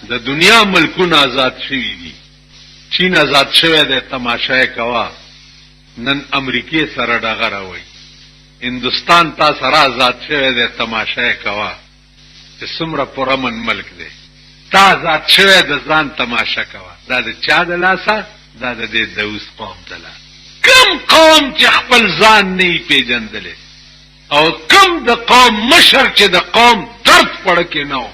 د دنیا ملکونه آزاد شوي دي. چین آزاد شوی دی، تماشای کوا. نن امریکای سره ډغره وای. هندستان تا سره آزاد شوی دی، تماشای کوا. چې څومره پرامن ملک دی. تا آزاد شوی د ځان تماشا کوا. دا د چا د لاسه؟ دا د دې دوس قوم د لاسه. کم قوم چې خپل ځان نه پیژندلی او کم د قوم مشر چې د قوم درد پړه کې نه و،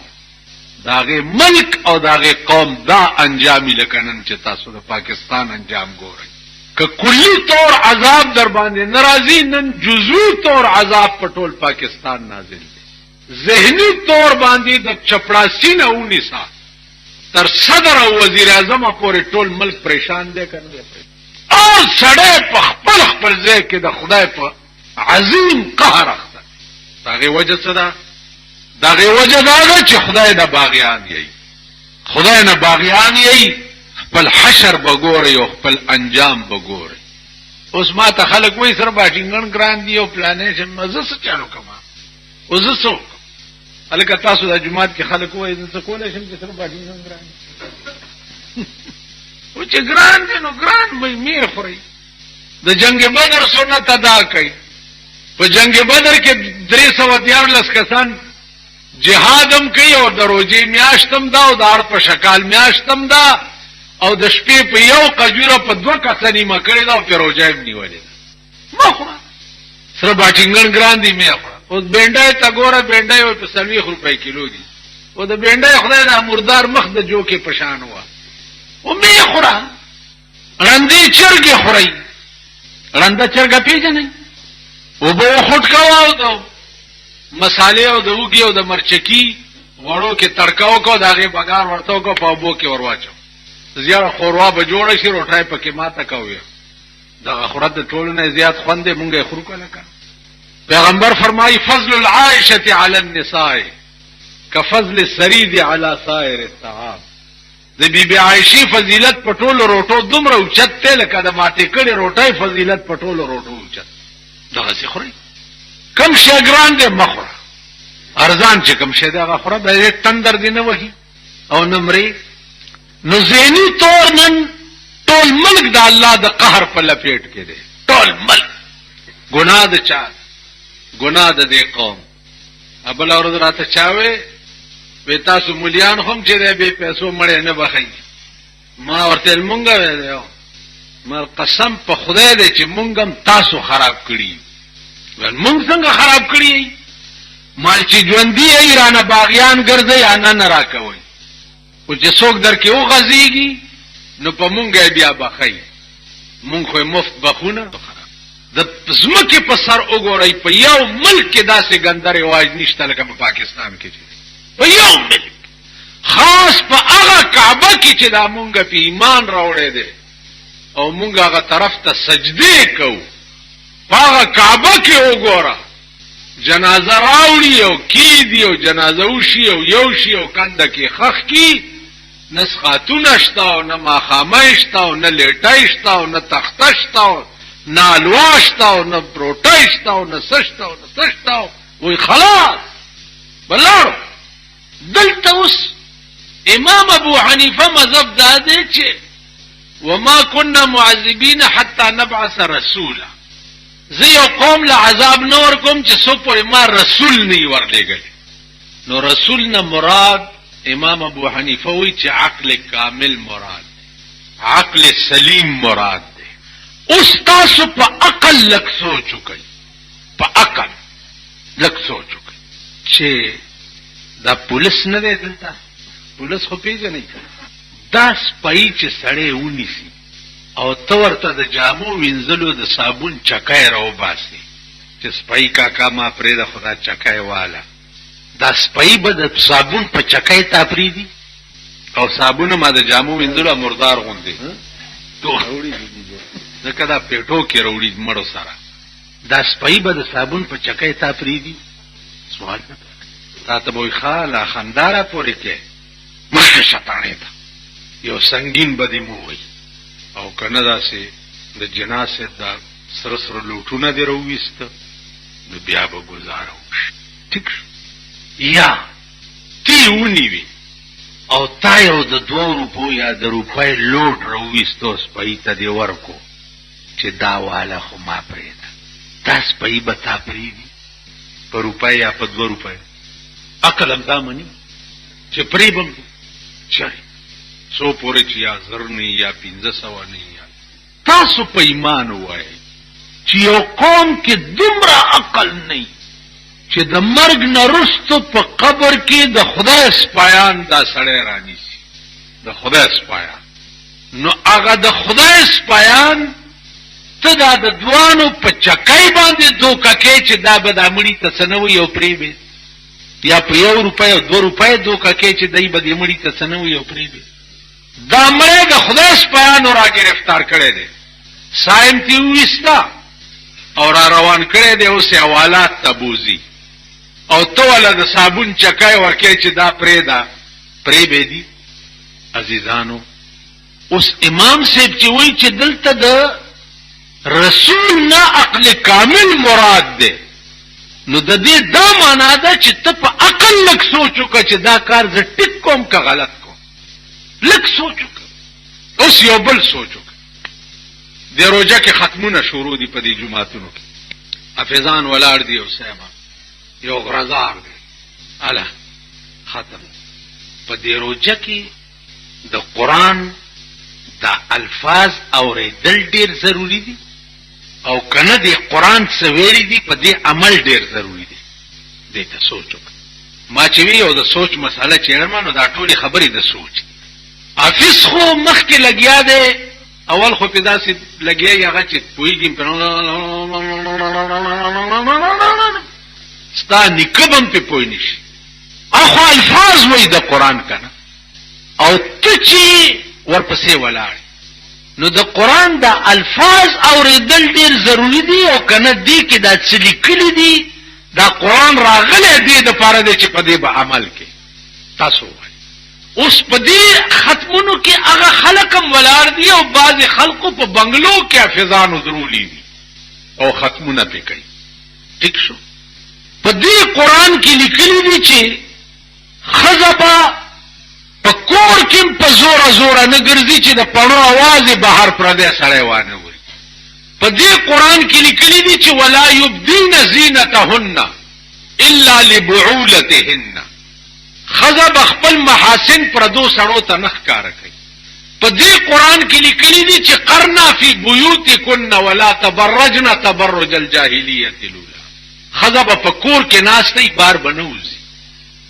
د هغې ملک او د هغې قوم دا انجامي لکه نن چې تاسو د پاکستان انجام ګورئ. که کلی طور عذاب در باندې ناراضي، نن جزوی طور عذاب په ټول پاکستان نازل دی. ذهنی طور باندې د چپړاسي نه ونیسا تر صدر او وزیر اعظم پورې ټول ملک پریشان دی کنه. او سړی په خپل ځای کې د خدای په عظیم قهر اخته. دغه وجه څه ده؟ دغه وجه دا ده چې خدای نه باغیان یې، خدای نه باغیان یې، خپل حشر بګوري او خپل انجام بګوري. اوس ما ته خلک وایي سره باټینګن ګران دی او پلانې چې مزه څه چالو کما. اوس څه الکه تاسو د جمعات کې خلک وایي څه کولای شم چې سره باټینګن ګران او چې ګران دی نو ګران مې می خوري. د جنگ بدر سنت ادا کړي. په جنگ بدر کې 314 کسان جهادم کوي او د روزي میاشتم دا او د هر په شکال میاشتم دا او د شپې په یو قجوره په 2 کسانی مکړې دا او په روزایم نیولې. مخه سره باټینګن ګران دی می خوري. اوس بینډای تا ګوره بینډای او په 40 روپۍ کیلو دي. او د بینډای خدای د مردار مخ د جوکې پشان و. او می خورا رندې چرګې خوري. رنده چرګه پیژنې؟ او به خټ کاوه او مصالې او د وګي او د مرچکی وړو کې تړکاو کو داغه بګار ورته کو په بو کې ورواچو. زیاره خوروا به جوړ شي روټای پکې ماته کوي. دا خورت د ټولو نه زیات خوندې مونږه خورو کله کا. پیغمبر فرمایي فضل العائشه علی النساء كفضل السرید علی سائر الطعام. د بیبي عائشه فضیلت په ټولو روټو دومره اوچته لکه د ماته کړي روټای فضیلت په ټولو روټو اوچت. دغه څه خوري. کم شګران دې مخوره. ارزان چې کم شه دغه خوره به تندر دینه وਹੀ او نمرې. نو ذهنی طور نن ټول ملک د الله د قهر په لپیټ کې دی. ټول ملک ګناه د چا؟ ګناه د دې قوم. ابل اورز راته چاوي وې تاسو مليان هم چې به پیسو مړې نه بخي. ما ورته مونږه ویلو ما قسم په خدای دې چې مونږم تاسو خراب کړی. ول مونږ څنګه خراب کړی؟ مال چې ژوندۍ ایران باغیان ګرځي انا نه راکوي. او چې څوک درکې او غزيږي نو په مونږه بیا بخي. مونږ خو مفت بخونه د زمکه په سر وګورئ په یو ملک کې داسې ګندره واج نشته لکه په پاکستان کې. په یو ملک خاص په هغه کعبه کې چې دا مونږه په ایمان راوړې دي او مونږ هغه طرف ته سجدي کوو. په هغه کعبه کې وګوره جنازه راوړي او کی دی او جنازه وشي او یو شي او کنده کې خخ کی نسخاتون اشتا او نه ماخامه اشتا او نه لیټه اشتا او نه تخته اشتا نه الوا اشتا او نه پروټه اشتا او نه سشتا او نه سشتا وای خلاص بلارو. دلته اوس امام ابو حنیفه مذهب دا دی چې وما كنا معذبین حتى نبعث رسولا. زه یو قوم له عذاب نور کوم چې څو پورې ما رسول نه ورلېږي. نو رسول نه مراد امام ابو حنیفه وی چې عقل کامل مراد دی، عقل سلیم مراد دی. اوس تاسو په عقل لک سوچ وکړئ، په عقل لک سوچ وکړئ چې دا پولیس نه دی دلته. پولیس خو پیژنئ دا سپای چې سړی ونیسي او تو ورته د جامو وینځلو د صابون چکای راو باسي چې سپای کاکا ما پرې د خدا چکای والا. دا سپای به د صابون په چکای تاپریدي او صابون ما د جامو وینځلو مردار غوندي ځکه دا پیټو کې وروړي مړو سره. دا سپای به د صابون په چکای تاپریدي. سوال تاسو به خاله خنداره پورې کې مخه شتانه ده یو سنگین بدی موي او کنه داسې د جنازه د سر سر لوټونه دی رويست نو بیا به گزارو. ٹھیک یا تی ونی وی او تا یو د 2 روپو یا د روپۍ لوټ راوویستو سپۍ ته دې ورکو چې دا واله خو ما پرېږده، دا سپۍ به تا پرېږدي په روپۍ یا په 2 روپۍ؟ عقل هم دا مني چې پرېږدم چېرې څو پورې چې یا 1000 نه یا 1500 نه. تاسو په ایمان ووایئ چې یو قوم کې دومره عقل نه چې د مرګ نه وروسته په قبر کې د خدای سپایان دا سړی رانیسي، د خدای سپایان. نو هغه د خدای سپایان ته دا د دوانو په چکۍ باندې دوکه کې چې دا به دا مړي ته څه نه وي او پرېږدي، یا په 1 روپۍ او 2 روپۍ دوکه کې چې دی به دې مړي ته څه نه وي او پرېږدي. دا مړی د خدای سپایانو را ګرفتار کړی دی، سایم تی وویستا او را روان کړی دی، اوس حوالات ته بوځي او ته والا د صابون چکای ورکې چې دا پرې به دي. عزیزانو اوس امام صاحب چې وایي چې دلته د رسول نه عقل کامل مراد دی، نو د دې دا معنا ده چې ته په عقل لږ سوچ وکړه چې دا کار زه ټیک کوم که غلط کوم، لږ سوچ وکړه. اوس یو بل سوچ وکړه، د روژه کې ختمونه شروع دي په دې جماعتونو کې، حافظان ولاړ دي او صاحبان یو غرزار دی اله ختم. په دې روژه کې د قرآن دا الفاظ اورېدل ډېر ضروري دي او کنه د قرآن څه ویلي دي په دې عمل ډېر ضروري دي. دې ته سوچ وکړه. ما چې وی یو د سوچ مسله چېړم نو دا ټولې خبرې د سوچ. حافظ خو مخکې لګیا دی، اول خو په داسې لګیا هغه چې پوهېږي ستا نیکه به هم پې پوه نه شي. اخو الفاظ وایي د قرآن که نه، او ته چې ورپسې ولاړ نو د قرآن دا الفاظ اورېدل ډېر ضروري دي او که نه دې کې دا څه لیکلي دي دا قرآن راغلی دې دپاره دی چې په دې به عمل کې. تاسو وایي اوس په دې ختمونو کې هغه خلک هم ولاړ دي او بعضې خلقو په بنګلو کې حافظانو درولی دي او ختمونه پې کوي. ټیک شو. په دې قرآن کې لیکلي دي چې ښځه به په کور کې په زوره نه ګرځي چې د پڼو اواز یې بهر پردی سړی وانه وري. په دې قرآن کې لیکلي دي چې ولا یبدین زینتهن الا لبعولتهن، ښځه به خپل محاسن پردو سړو ته نه ښکاره کوي. په دې قرآن کې لیکلي دي چې قرنا فی بیوتکن ولا تبرجن تبرج الجاهلیة الاولی، ښځه به په کور کې ناستی بار به نه وځي.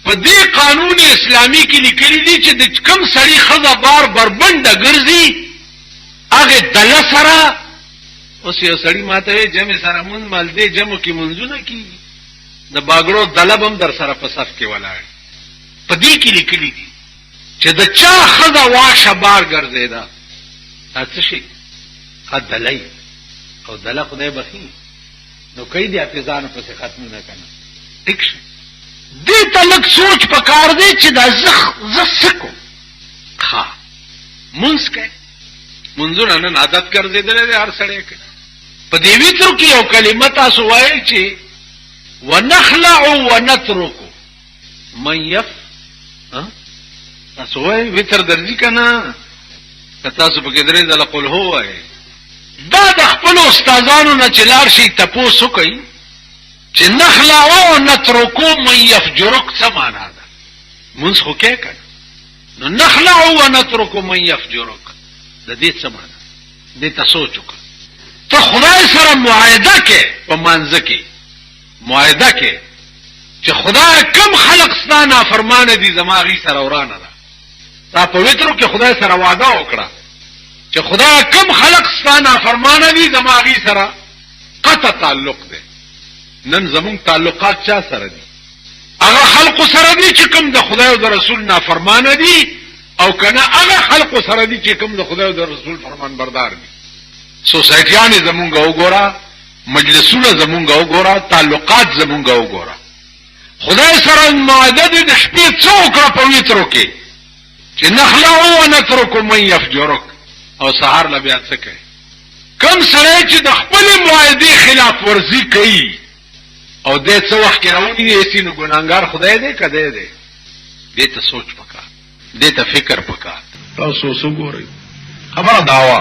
په دې قانون اسلامی کې لیکلي دي چې د کوم سړي ښځه بار بربنډه ګرځي هغې دله سره. اوس یو سړي ما ته وایي جمع سره مونځ مال دې جمعو کې مونځونه کېږي، د باګړو دله به هم در سره په صف کې ولاړ. په دې کې لیکلي دي چې د چا ښځه واشه بار ګرځېده دا څه شي دلی او دله خدای بخي نو کوي دي حافظانو پسې ختمونه که نه. ټیک شي. دې ته لږ سوچ پکار دی چې دا زه څه کوم. ښه مونځ کوي، مونځونه نن عادت ګرځېدلی دی هر سړی کوي. په دې وترو کې یو کلمه تاسو وایئ چې ونخلع ونترکو من تاسو وایئ وتر درځي که نه؟ که تاسو پکې 3 ځله قل هو وایئ. دا د خپلو استادانو نه چې لاړ شي تپوس وکئ چې نخلع ونترکو من یفجرک څه معنا ده؟ مونځ خو کوې که نو نخلع ونترکو من یفجرک د دې څه معنا؟ دې ته سوچ وکړه. ته خدای سره معاهده کې په مانځه کې معاهده کې چې خدای کم خلق ستا نافرمانه دي زما هغې سره ورانه ده. تا په وترو کې خدای سره وعده وکړه چې خدای کم خلق ستا نافرمانه دي زما هغې سره قطع تعلق دی. نن زمونږ تعلقات چا سره دي؟ هغه خلقو سره دي چې کوم د خدای او د رسول نافرمانه دي او کنه هغه خلقو سره دي چې کوم د خدای او د رسول فرمان بردار دي. سوسایټیانې زمونږ وګوره، مجلسونه زمونږ وګوره، تعلقات زمونږ وګوره. خدای سره معاهده دي د شپې څه وکړه په وترو کې چې نخلع ونترک من یفجرک، او سهار له بیا څه کوي؟ کم سړی چې د خپلې معاهدې خلاف ورزي کوي او دې څه وخت کې راونیسي نو ګناهګار خدای دی که دی دی؟ دې ته سوچ پکار. دې ته فکر وکړه. تاسو وګورئ خبره داوا